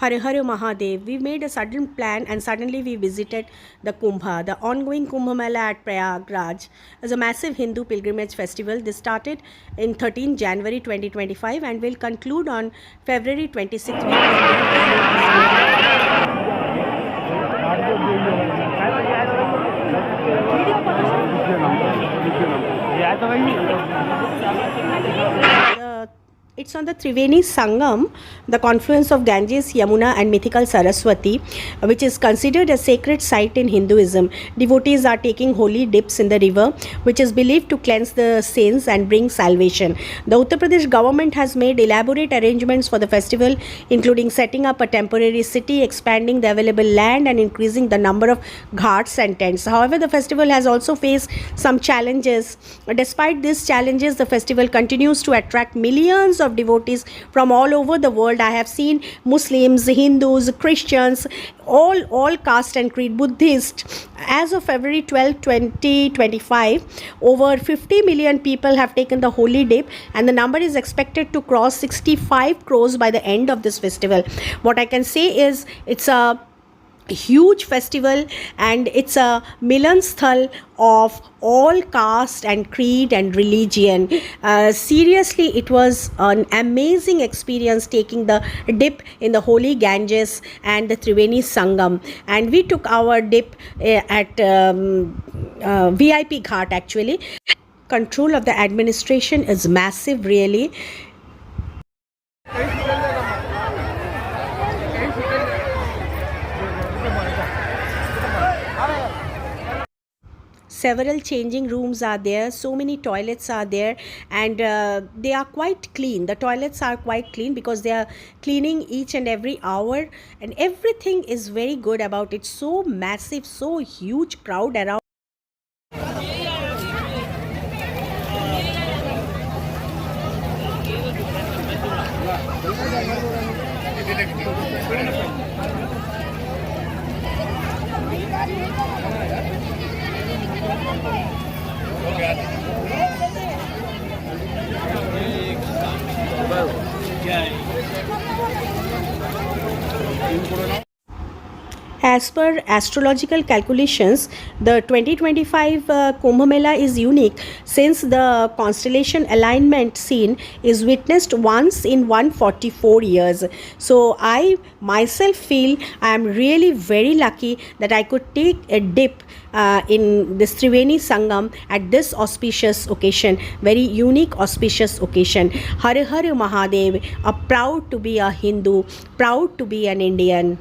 Hare Hare Mahadev. We made a sudden plan and suddenly we visited the Kumbha. The ongoing Kumbh Mela at Prayagraj is a massive Hindu pilgrimage festival. This started in 13 January 2025 and will conclude on February 26th. It's on the Triveni Sangam, the confluence of Ganges, Yamuna and mythical Saraswati, which is considered a sacred site in Hinduism. Devotees are taking holy dips in the river, which is believed to cleanse the sins and bring salvation. The Uttar Pradesh government has made elaborate arrangements for the festival, including setting up a temporary city, expanding the available land and increasing the number of ghats and tents. However, the festival has also faced some challenges. Despite these challenges, the festival continues to attract millions of devotees from all over the world. I have seen Muslims, Hindus, Christians, all caste and creed, Buddhists. As of February 12, 2025, over 50 million people have taken the holy dip and the number is expected to cross 65 crores by the end of this festival. What I can say is it's a huge festival and it's a milan sthal of all caste and creed and religion. Seriously, it was an amazing experience taking the dip in the holy Ganges and the Triveni Sangam, and we took our dip at VIP Ghat actually. Control of the administration is massive really. Several changing rooms are there, so many toilets are there, and they are quite clean. The toilets are quite clean because they are cleaning each and every hour, and everything is very good about it. So massive, so huge crowd around. As per astrological calculations, the 2025 Kumbh Mela is unique since the constellation alignment seen is witnessed once in 144 years. So I myself feel I am really very lucky that I could take a dip in this Triveni Sangam at this auspicious occasion, very unique auspicious occasion. Hare Hare Mahadev, proud to be a Hindu, proud to be an Indian.